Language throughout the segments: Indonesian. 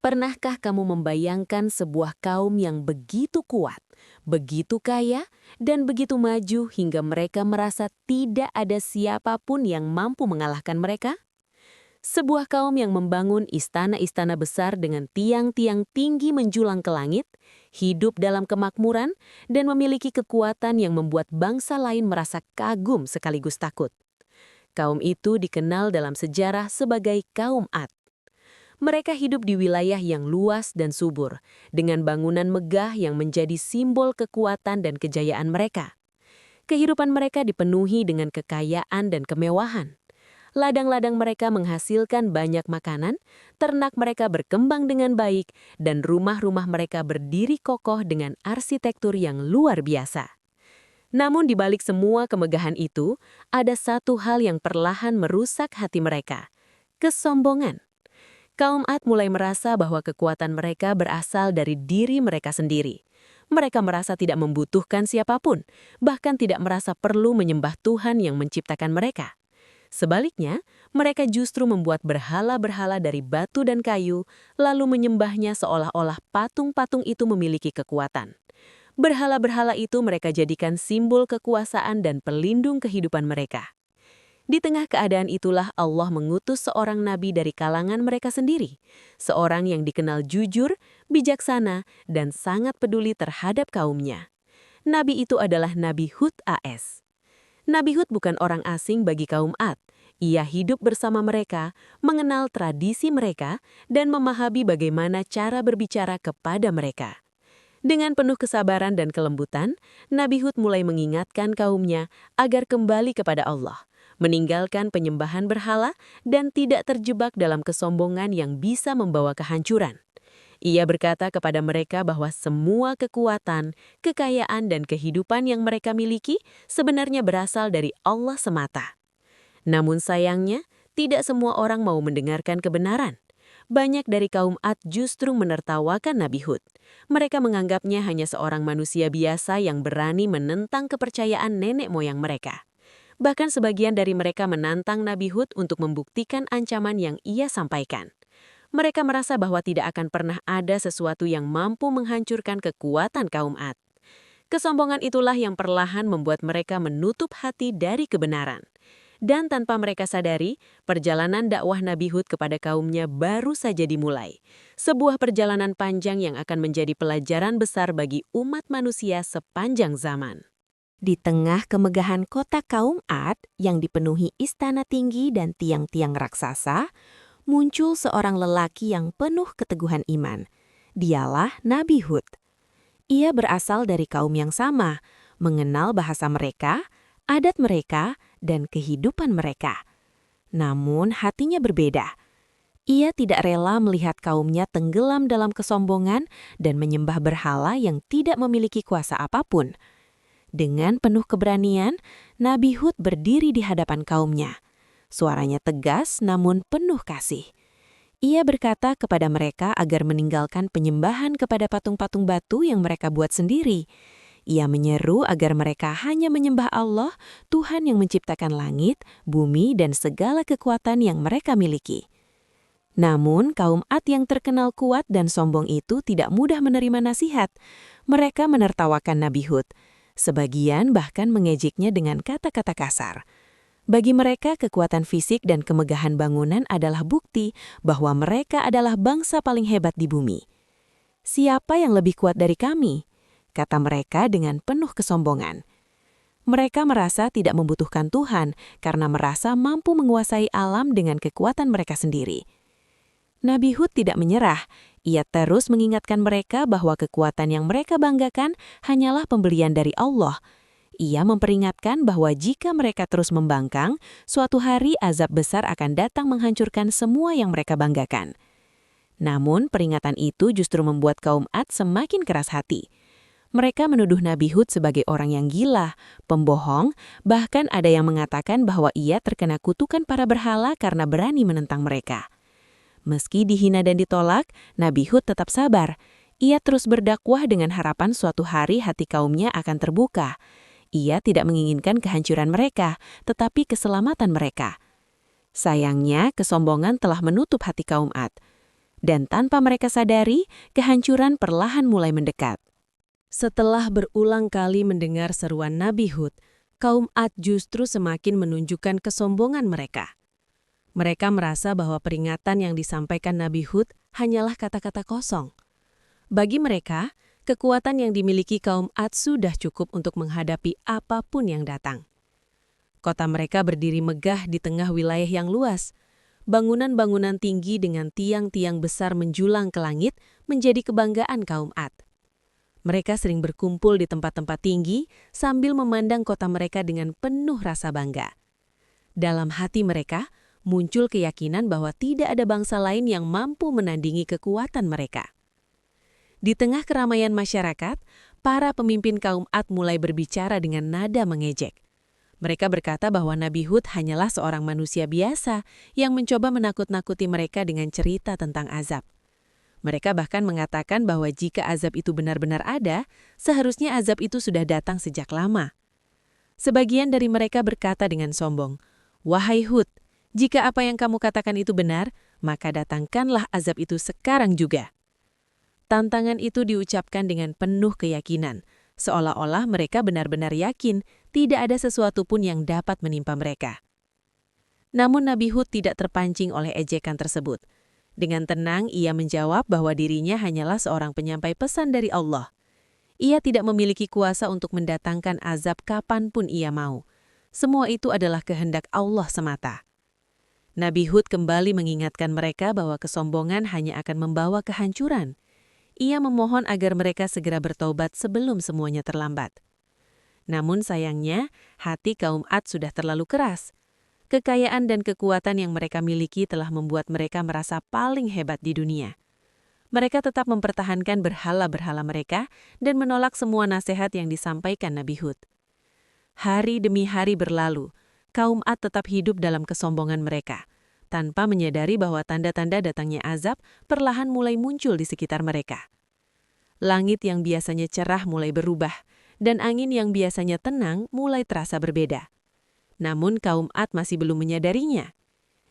Pernahkah kamu membayangkan sebuah kaum yang begitu kuat, begitu kaya, dan begitu maju hingga mereka merasa tidak ada siapapun yang mampu mengalahkan mereka? Sebuah kaum yang membangun istana-istana besar dengan tiang-tiang tinggi menjulang ke langit, hidup dalam kemakmuran, dan memiliki kekuatan yang membuat bangsa lain merasa kagum sekaligus takut. Kaum itu dikenal dalam sejarah sebagai kaum Ad. Mereka hidup di wilayah yang luas dan subur, dengan bangunan megah yang menjadi simbol kekuatan dan kejayaan mereka. Kehidupan mereka dipenuhi dengan kekayaan dan kemewahan. Ladang-ladang mereka menghasilkan banyak makanan, ternak mereka berkembang dengan baik, dan rumah-rumah mereka berdiri kokoh dengan arsitektur yang luar biasa. Namun di balik semua kemegahan itu, ada satu hal yang perlahan merusak hati mereka: kesombongan. Kaum Ad mulai merasa bahwa kekuatan mereka berasal dari diri mereka sendiri. Mereka merasa tidak membutuhkan siapapun, bahkan tidak merasa perlu menyembah Tuhan yang menciptakan mereka. Sebaliknya, mereka justru membuat berhala-berhala dari batu dan kayu, lalu menyembahnya seolah-olah patung-patung itu memiliki kekuatan. Berhala-berhala itu mereka jadikan simbol kekuasaan dan pelindung kehidupan mereka. Di tengah keadaan itulah Allah mengutus seorang nabi dari kalangan mereka sendiri, seorang yang dikenal jujur, bijaksana, dan sangat peduli terhadap kaumnya. Nabi itu adalah Nabi Hud AS. Nabi Hud bukan orang asing bagi kaum Ad. Ia hidup bersama mereka, mengenal tradisi mereka, dan memahami bagaimana cara berbicara kepada mereka. Dengan penuh kesabaran dan kelembutan, Nabi Hud mulai mengingatkan kaumnya agar kembali kepada Allah, meninggalkan penyembahan berhala, dan tidak terjebak dalam kesombongan yang bisa membawa kehancuran. Ia berkata kepada mereka bahwa semua kekuatan, kekayaan, dan kehidupan yang mereka miliki sebenarnya berasal dari Allah semata. Namun sayangnya, tidak semua orang mau mendengarkan kebenaran. Banyak dari kaum Ad justru menertawakan Nabi Hud. Mereka menganggapnya hanya seorang manusia biasa yang berani menentang kepercayaan nenek moyang mereka. Bahkan sebagian dari mereka menantang Nabi Hud untuk membuktikan ancaman yang ia sampaikan. Mereka merasa bahwa tidak akan pernah ada sesuatu yang mampu menghancurkan kekuatan kaum Ad. Kesombongan itulah yang perlahan membuat mereka menutup hati dari kebenaran. Dan tanpa mereka sadari, perjalanan dakwah Nabi Hud kepada kaumnya baru saja dimulai. Sebuah perjalanan panjang yang akan menjadi pelajaran besar bagi umat manusia sepanjang zaman. Di tengah kemegahan kota kaum Ad yang dipenuhi istana tinggi dan tiang-tiang raksasa, muncul seorang lelaki yang penuh keteguhan iman. Dialah Nabi Hud. Ia berasal dari kaum yang sama, mengenal bahasa mereka, adat mereka, dan kehidupan mereka. Namun hatinya berbeda. Ia tidak rela melihat kaumnya tenggelam dalam kesombongan dan menyembah berhala yang tidak memiliki kuasa apapun. Dengan penuh keberanian, Nabi Hud berdiri di hadapan kaumnya. Suaranya tegas namun penuh kasih. Ia berkata kepada mereka agar meninggalkan penyembahan kepada patung-patung batu yang mereka buat sendiri. Ia menyeru agar mereka hanya menyembah Allah, Tuhan yang menciptakan langit, bumi, dan segala kekuatan yang mereka miliki. Namun, kaum Ad yang terkenal kuat dan sombong itu tidak mudah menerima nasihat. Mereka menertawakan Nabi Hud. Sebagian bahkan mengejeknya dengan kata-kata kasar. Bagi mereka, kekuatan fisik dan kemegahan bangunan adalah bukti bahwa mereka adalah bangsa paling hebat di bumi. "Siapa yang lebih kuat dari kami?" kata mereka dengan penuh kesombongan. Mereka merasa tidak membutuhkan Tuhan karena merasa mampu menguasai alam dengan kekuatan mereka sendiri. Nabi Hud tidak menyerah. Ia terus mengingatkan mereka bahwa kekuatan yang mereka banggakan hanyalah pemberian dari Allah. Ia memperingatkan bahwa jika mereka terus membangkang, suatu hari azab besar akan datang menghancurkan semua yang mereka banggakan. Namun peringatan itu justru membuat kaum Ad semakin keras hati. Mereka menuduh Nabi Hud sebagai orang yang gila, pembohong, bahkan ada yang mengatakan bahwa ia terkena kutukan para berhala karena berani menentang mereka. Meski dihina dan ditolak, Nabi Hud tetap sabar. Ia terus berdakwah dengan harapan suatu hari hati kaumnya akan terbuka. Ia tidak menginginkan kehancuran mereka, tetapi keselamatan mereka. Sayangnya, kesombongan telah menutup hati kaum Ad. Dan tanpa mereka sadari, kehancuran perlahan mulai mendekat. Setelah berulang kali mendengar seruan Nabi Hud, kaum Ad justru semakin menunjukkan kesombongan mereka. Mereka merasa bahwa peringatan yang disampaikan Nabi Hud hanyalah kata-kata kosong. Bagi mereka, kekuatan yang dimiliki kaum Ad sudah cukup untuk menghadapi apapun yang datang. Kota mereka berdiri megah di tengah wilayah yang luas. Bangunan-bangunan tinggi dengan tiang-tiang besar menjulang ke langit menjadi kebanggaan kaum Ad. Mereka sering berkumpul di tempat-tempat tinggi sambil memandang kota mereka dengan penuh rasa bangga. Dalam hati mereka, muncul keyakinan bahwa tidak ada bangsa lain yang mampu menandingi kekuatan mereka. Di tengah keramaian masyarakat, para pemimpin kaum Ad mulai berbicara dengan nada mengejek. Mereka berkata bahwa Nabi Hud hanyalah seorang manusia biasa yang mencoba menakut-nakuti mereka dengan cerita tentang azab. Mereka bahkan mengatakan bahwa jika azab itu benar-benar ada, seharusnya azab itu sudah datang sejak lama. Sebagian dari mereka berkata dengan sombong, "Wahai Hud, jika apa yang kamu katakan itu benar, maka datangkanlah azab itu sekarang juga." Tantangan itu diucapkan dengan penuh keyakinan, seolah-olah mereka benar-benar yakin tidak ada sesuatu pun yang dapat menimpa mereka. Namun Nabi Hud tidak terpancing oleh ejekan tersebut. Dengan tenang, ia menjawab bahwa dirinya hanyalah seorang penyampai pesan dari Allah. Ia tidak memiliki kuasa untuk mendatangkan azab kapanpun ia mau. Semua itu adalah kehendak Allah semata. Nabi Hud kembali mengingatkan mereka bahwa kesombongan hanya akan membawa kehancuran. Ia memohon agar mereka segera bertaubat sebelum semuanya terlambat. Namun sayangnya, hati kaum Ad sudah terlalu keras. Kekayaan dan kekuatan yang mereka miliki telah membuat mereka merasa paling hebat di dunia. Mereka tetap mempertahankan berhala-berhala mereka dan menolak semua nasihat yang disampaikan Nabi Hud. Hari demi hari berlalu, kaum Ad tetap hidup dalam kesombongan mereka, tanpa menyadari bahwa tanda-tanda datangnya azab perlahan mulai muncul di sekitar mereka. Langit yang biasanya cerah mulai berubah, dan angin yang biasanya tenang mulai terasa berbeda. Namun kaum Ad masih belum menyadarinya.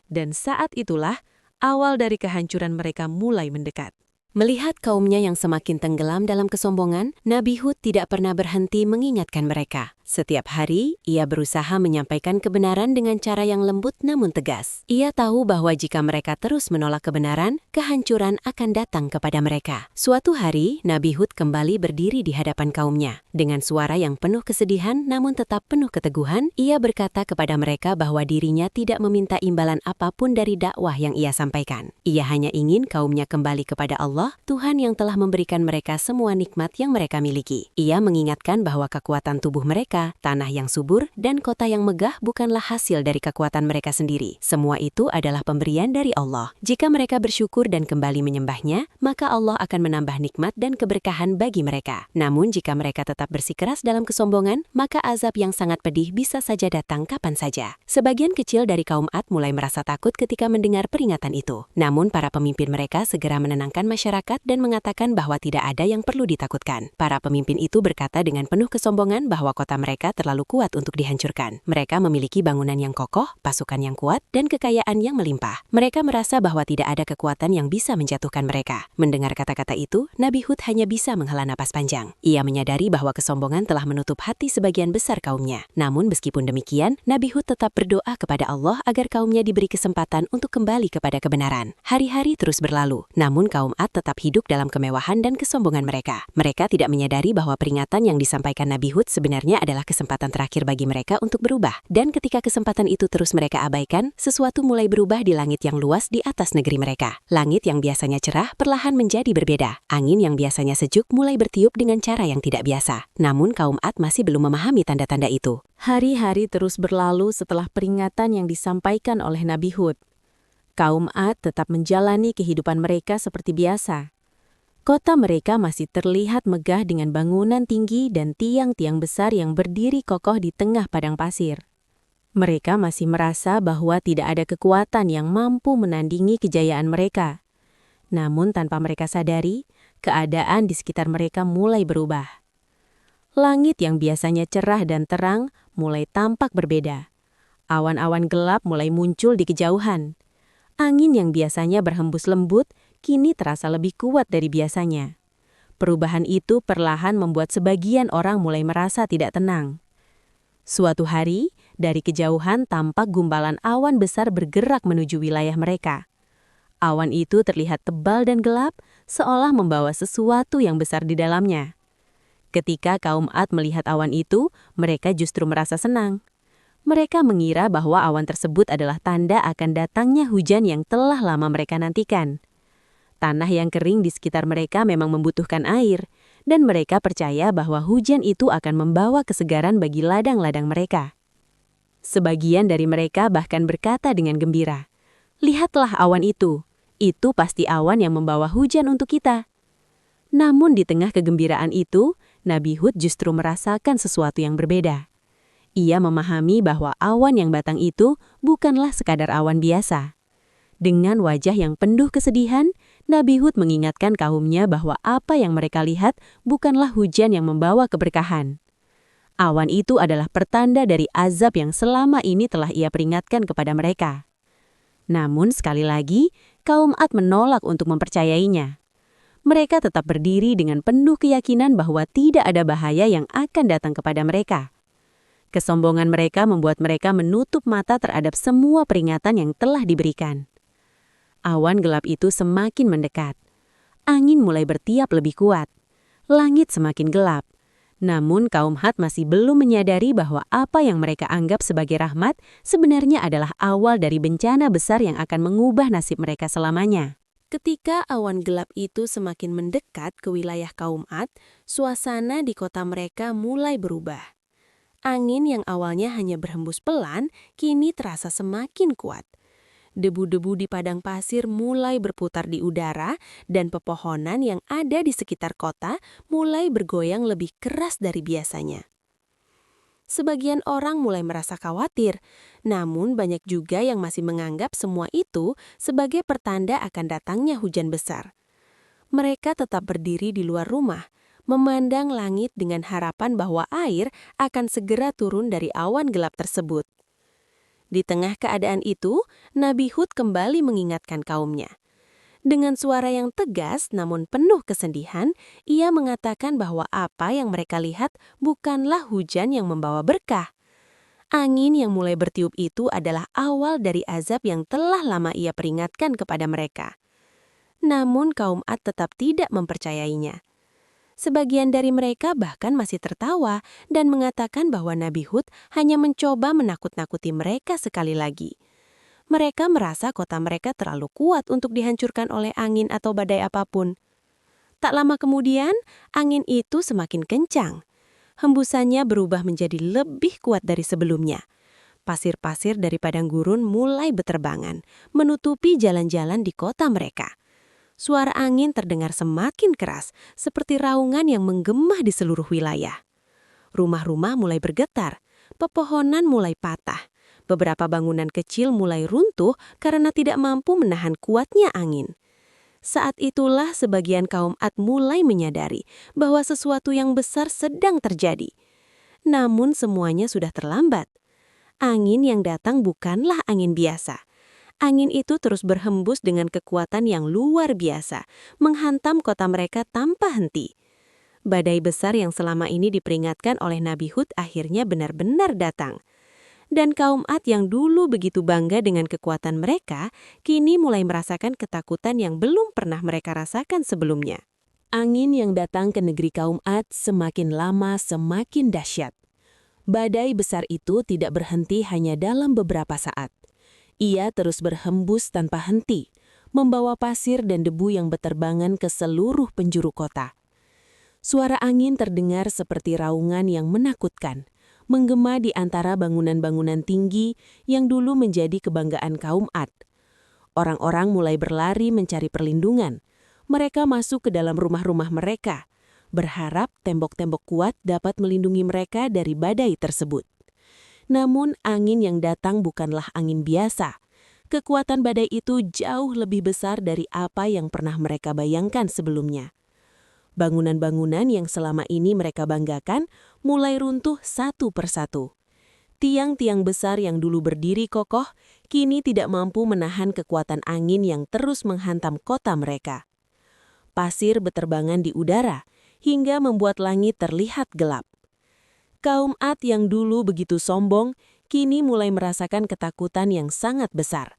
Dan saat itulah awal dari kehancuran mereka mulai mendekat. Melihat kaumnya yang semakin tenggelam dalam kesombongan, Nabi Hud tidak pernah berhenti mengingatkan mereka. Setiap hari, ia berusaha menyampaikan kebenaran dengan cara yang lembut namun tegas. Ia tahu bahwa jika mereka terus menolak kebenaran, kehancuran akan datang kepada mereka. Suatu hari, Nabi Hud kembali berdiri di hadapan kaumnya. Dengan suara yang penuh kesedihan namun tetap penuh keteguhan, ia berkata kepada mereka bahwa dirinya tidak meminta imbalan apapun dari dakwah yang ia sampaikan. Ia hanya ingin kaumnya kembali kepada Allah, Tuhan yang telah memberikan mereka semua nikmat yang mereka miliki. Ia mengingatkan bahwa kekuatan tubuh mereka, tanah yang subur, dan kota yang megah bukanlah hasil dari kekuatan mereka sendiri. Semua itu adalah pemberian dari Allah. Jika mereka bersyukur dan kembali menyembahnya, maka Allah akan menambah nikmat dan keberkahan bagi mereka. Namun jika mereka tetap bersikeras dalam kesombongan, maka azab yang sangat pedih bisa saja datang kapan saja. Sebagian kecil dari kaum Ad mulai merasa takut ketika mendengar peringatan itu. Namun para pemimpin mereka segera menenangkan masyarakat dan mengatakan bahwa tidak ada yang perlu ditakutkan. Para pemimpin itu berkata dengan penuh kesombongan bahwa kota mereka terlalu kuat untuk dihancurkan. Mereka memiliki bangunan yang kokoh, pasukan yang kuat, dan kekayaan yang melimpah. Mereka merasa bahwa tidak ada kekuatan yang bisa menjatuhkan mereka. Mendengar kata-kata itu, Nabi Hud hanya bisa menghela napas panjang. Ia menyadari bahwa kesombongan telah menutup hati sebagian besar kaumnya. Namun meskipun demikian, Nabi Hud tetap berdoa kepada Allah agar kaumnya diberi kesempatan untuk kembali kepada kebenaran. Hari-hari terus berlalu, namun kaum Ad tetap hidup dalam kemewahan dan kesombongan mereka. Mereka tidak menyadari bahwa peringatan yang disampaikan Nabi Hud sebenarnya adalah kesempatan terakhir bagi mereka untuk berubah. Dan ketika kesempatan itu terus mereka abaikan, sesuatu mulai berubah di langit yang luas di atas negeri mereka. Langit yang biasanya cerah perlahan menjadi berbeda. Angin yang biasanya sejuk mulai bertiup dengan cara yang tidak biasa. Namun kaum Ad masih belum memahami tanda-tanda itu. Hari-hari terus berlalu setelah peringatan yang disampaikan oleh Nabi Hud. Kaum Ad tetap menjalani kehidupan mereka seperti biasa. Kota mereka masih terlihat megah dengan bangunan tinggi dan tiang-tiang besar yang berdiri kokoh di tengah padang pasir. Mereka masih merasa bahwa tidak ada kekuatan yang mampu menandingi kejayaan mereka. Namun tanpa mereka sadari, keadaan di sekitar mereka mulai berubah. Langit yang biasanya cerah dan terang mulai tampak berbeda. Awan-awan gelap mulai muncul di kejauhan. Angin yang biasanya berhembus lembut kini terasa lebih kuat dari biasanya. Perubahan itu perlahan membuat sebagian orang mulai merasa tidak tenang. Suatu hari, dari kejauhan tampak gumpalan awan besar bergerak menuju wilayah mereka. Awan itu terlihat tebal dan gelap, seolah membawa sesuatu yang besar di dalamnya. Ketika kaum Ad melihat awan itu, mereka justru merasa senang. Mereka mengira bahwa awan tersebut adalah tanda akan datangnya hujan yang telah lama mereka nantikan. Tanah yang kering di sekitar mereka memang membutuhkan air, dan mereka percaya bahwa hujan itu akan membawa kesegaran bagi ladang-ladang mereka. Sebagian dari mereka bahkan berkata dengan gembira, "Lihatlah awan itu pasti awan yang membawa hujan untuk kita." Namun di tengah kegembiraan itu, Nabi Hud justru merasakan sesuatu yang berbeda. Ia memahami bahwa awan yang batang itu bukanlah sekadar awan biasa. Dengan wajah yang penuh kesedihan, Nabi Hud mengingatkan kaumnya bahwa apa yang mereka lihat bukanlah hujan yang membawa keberkahan. Awan itu adalah pertanda dari azab yang selama ini telah ia peringatkan kepada mereka. Namun sekali lagi, kaum Ad menolak untuk mempercayainya. Mereka tetap berdiri dengan penuh keyakinan bahwa tidak ada bahaya yang akan datang kepada mereka. Kesombongan mereka membuat mereka menutup mata terhadap semua peringatan yang telah diberikan. Awan gelap itu semakin mendekat. Angin mulai bertiup lebih kuat. Langit semakin gelap. Namun kaum Had masih belum menyadari bahwa apa yang mereka anggap sebagai rahmat sebenarnya adalah awal dari bencana besar yang akan mengubah nasib mereka selamanya. Ketika awan gelap itu semakin mendekat ke wilayah kaum Ad, suasana di kota mereka mulai berubah. Angin yang awalnya hanya berhembus pelan, kini terasa semakin kuat. Debu-debu di padang pasir mulai berputar di udara, dan pepohonan yang ada di sekitar kota mulai bergoyang lebih keras dari biasanya. Sebagian orang mulai merasa khawatir, namun banyak juga yang masih menganggap semua itu sebagai pertanda akan datangnya hujan besar. Mereka tetap berdiri di luar rumah, memandang langit dengan harapan bahwa air akan segera turun dari awan gelap tersebut. Di tengah keadaan itu, Nabi Hud kembali mengingatkan kaumnya. Dengan suara yang tegas namun penuh kesedihan, ia mengatakan bahwa apa yang mereka lihat bukanlah hujan yang membawa berkah. Angin yang mulai bertiup itu adalah awal dari azab yang telah lama ia peringatkan kepada mereka. Namun kaum Ad tetap tidak mempercayainya. Sebagian dari mereka bahkan masih tertawa dan mengatakan bahwa Nabi Hud hanya mencoba menakut-nakuti mereka sekali lagi. Mereka merasa kota mereka terlalu kuat untuk dihancurkan oleh angin atau badai apapun. Tak lama kemudian, angin itu semakin kencang. Hembusannya berubah menjadi lebih kuat dari sebelumnya. Pasir-pasir dari padang gurun mulai beterbangan, menutupi jalan-jalan di kota mereka. Suara angin terdengar semakin keras, seperti raungan yang menggema di seluruh wilayah. Rumah-rumah mulai bergetar, pepohonan mulai patah. Beberapa bangunan kecil mulai runtuh karena tidak mampu menahan kuatnya angin. Saat itulah sebagian kaum Ad mulai menyadari bahwa sesuatu yang besar sedang terjadi. Namun semuanya sudah terlambat. Angin yang datang bukanlah angin biasa. Angin itu terus berhembus dengan kekuatan yang luar biasa, menghantam kota mereka tanpa henti. Badai besar yang selama ini diperingatkan oleh Nabi Hud akhirnya benar-benar datang. Dan kaum Ad yang dulu begitu bangga dengan kekuatan mereka, kini mulai merasakan ketakutan yang belum pernah mereka rasakan sebelumnya. Angin yang datang ke negeri kaum Ad semakin lama semakin dahsyat. Badai besar itu tidak berhenti hanya dalam beberapa saat. Ia terus berhembus tanpa henti, membawa pasir dan debu yang beterbangan ke seluruh penjuru kota. Suara angin terdengar seperti raungan yang menakutkan, menggema di antara bangunan-bangunan tinggi yang dulu menjadi kebanggaan kaum Ad. Orang-orang mulai berlari mencari perlindungan. Mereka masuk ke dalam rumah-rumah mereka, berharap tembok-tembok kuat dapat melindungi mereka dari badai tersebut. Namun angin yang datang bukanlah angin biasa. Kekuatan badai itu jauh lebih besar dari apa yang pernah mereka bayangkan sebelumnya. Bangunan-bangunan yang selama ini mereka banggakan mulai runtuh satu persatu. Tiang-tiang besar yang dulu berdiri kokoh, kini tidak mampu menahan kekuatan angin yang terus menghantam kota mereka. Pasir beterbangan di udara, hingga membuat langit terlihat gelap. Kaum Ad yang dulu begitu sombong, kini mulai merasakan ketakutan yang sangat besar.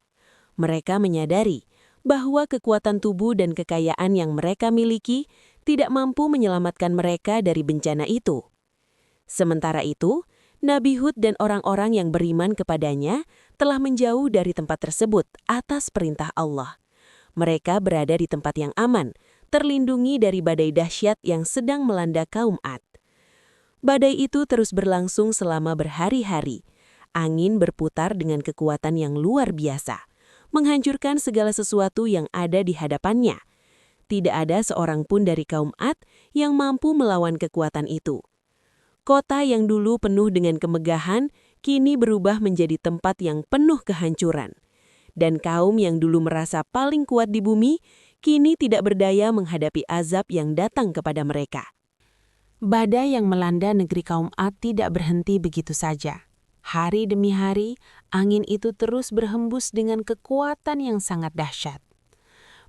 Mereka menyadari bahwa kekuatan tubuh dan kekayaan yang mereka miliki tidak mampu menyelamatkan mereka dari bencana itu. Sementara itu, Nabi Hud dan orang-orang yang beriman kepadanya telah menjauh dari tempat tersebut atas perintah Allah. Mereka berada di tempat yang aman, terlindungi dari badai dahsyat yang sedang melanda kaum Ad. Badai itu terus berlangsung selama berhari-hari. Angin berputar dengan kekuatan yang luar biasa, menghancurkan segala sesuatu yang ada di hadapannya. Tidak ada seorang pun dari kaum Ad yang mampu melawan kekuatan itu. Kota yang dulu penuh dengan kemegahan, kini berubah menjadi tempat yang penuh kehancuran. Dan kaum yang dulu merasa paling kuat di bumi, kini tidak berdaya menghadapi azab yang datang kepada mereka. Badai yang melanda negeri kaum Ad tidak berhenti begitu saja. Hari demi hari, angin itu terus berhembus dengan kekuatan yang sangat dahsyat.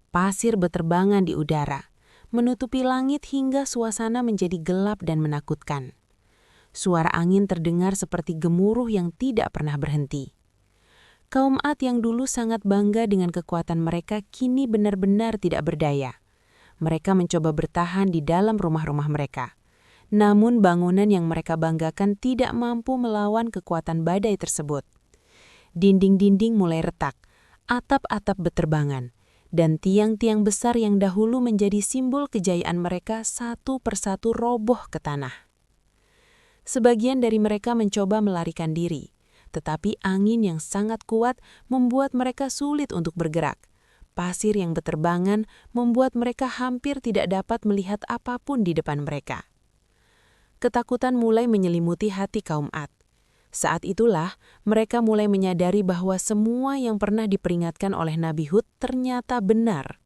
Pasir beterbangan di udara, menutupi langit hingga suasana menjadi gelap dan menakutkan. Suara angin terdengar seperti gemuruh yang tidak pernah berhenti. Kaum Ad yang dulu sangat bangga dengan kekuatan mereka kini benar-benar tidak berdaya. Mereka mencoba bertahan di dalam rumah-rumah mereka. Namun bangunan yang mereka banggakan tidak mampu melawan kekuatan badai tersebut. Dinding-dinding mulai retak, atap-atap beterbangan, dan tiang-tiang besar yang dahulu menjadi simbol kejayaan mereka satu persatu roboh ke tanah. Sebagian dari mereka mencoba melarikan diri, tetapi angin yang sangat kuat membuat mereka sulit untuk bergerak. Pasir yang beterbangan membuat mereka hampir tidak dapat melihat apapun di depan mereka. Ketakutan mulai menyelimuti hati kaum Ad. Saat itulah mereka mulai menyadari bahwa semua yang pernah diperingatkan oleh Nabi Hud ternyata benar.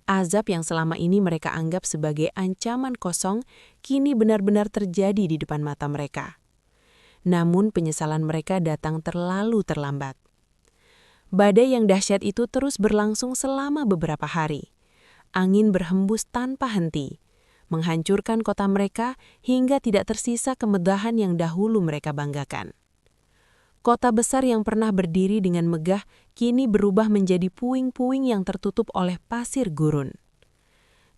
Azab yang selama ini mereka anggap sebagai ancaman kosong, kini benar-benar terjadi di depan mata mereka. Namun penyesalan mereka datang terlalu terlambat. Badai yang dahsyat itu terus berlangsung selama beberapa hari. Angin berhembus tanpa henti, menghancurkan kota mereka hingga tidak tersisa kemegahan yang dahulu mereka banggakan. Kota besar yang pernah berdiri dengan megah kini berubah menjadi puing-puing yang tertutup oleh pasir gurun.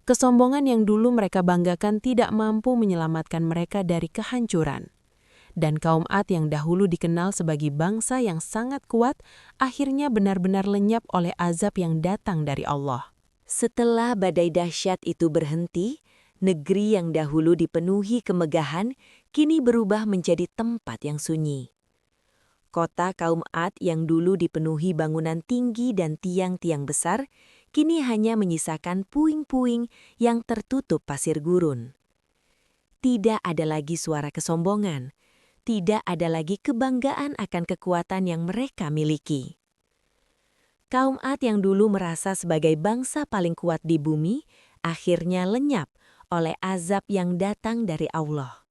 Kesombongan yang dulu mereka banggakan tidak mampu menyelamatkan mereka dari kehancuran. Dan kaum Ad yang dahulu dikenal sebagai bangsa yang sangat kuat, akhirnya benar-benar lenyap oleh azab yang datang dari Allah. Setelah badai dahsyat itu berhenti, negeri yang dahulu dipenuhi kemegahan kini berubah menjadi tempat yang sunyi. Kota kaum Ad yang dulu dipenuhi bangunan tinggi dan tiang-tiang besar, kini hanya menyisakan puing-puing yang tertutup pasir gurun. Tidak ada lagi suara kesombongan, tidak ada lagi kebanggaan akan kekuatan yang mereka miliki. Kaum Ad yang dulu merasa sebagai bangsa paling kuat di bumi, akhirnya lenyap oleh azab yang datang dari Allah.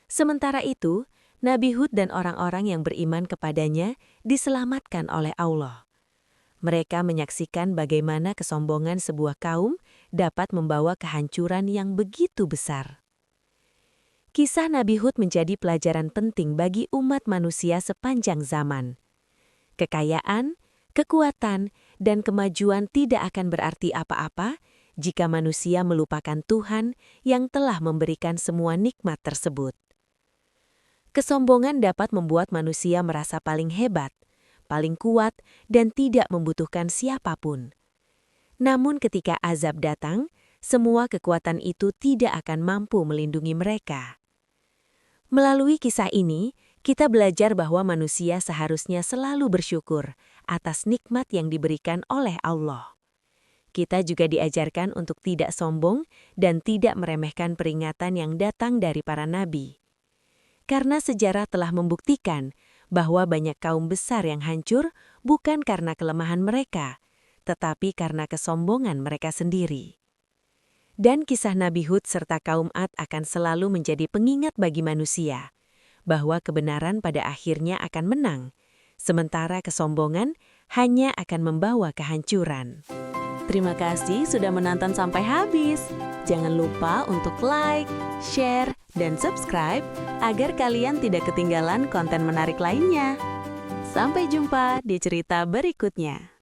Sementara itu, Nabi Hud dan orang-orang yang beriman kepadanya diselamatkan oleh Allah. Mereka menyaksikan bagaimana kesombongan sebuah kaum dapat membawa kehancuran yang begitu besar. Kisah Nabi Hud menjadi pelajaran penting bagi umat manusia sepanjang zaman. Kekayaan, kekuatan, dan kemajuan tidak akan berarti apa-apa jika manusia melupakan Tuhan yang telah memberikan semua nikmat tersebut. Kesombongan dapat membuat manusia merasa paling hebat, paling kuat, dan tidak membutuhkan siapapun. Namun ketika azab datang, semua kekuatan itu tidak akan mampu melindungi mereka. Melalui kisah ini, kita belajar bahwa manusia seharusnya selalu bersyukur atas nikmat yang diberikan oleh Allah. Kita juga diajarkan untuk tidak sombong dan tidak meremehkan peringatan yang datang dari para nabi. Karena sejarah telah membuktikan bahwa banyak kaum besar yang hancur bukan karena kelemahan mereka, tetapi karena kesombongan mereka sendiri. Dan kisah Nabi Hud serta kaum Ad akan selalu menjadi pengingat bagi manusia, bahwa kebenaran pada akhirnya akan menang, sementara kesombongan hanya akan membawa kehancuran. Terima kasih sudah menonton sampai habis. Jangan lupa untuk like, share, dan subscribe agar kalian tidak ketinggalan konten menarik lainnya. Sampai jumpa di cerita berikutnya.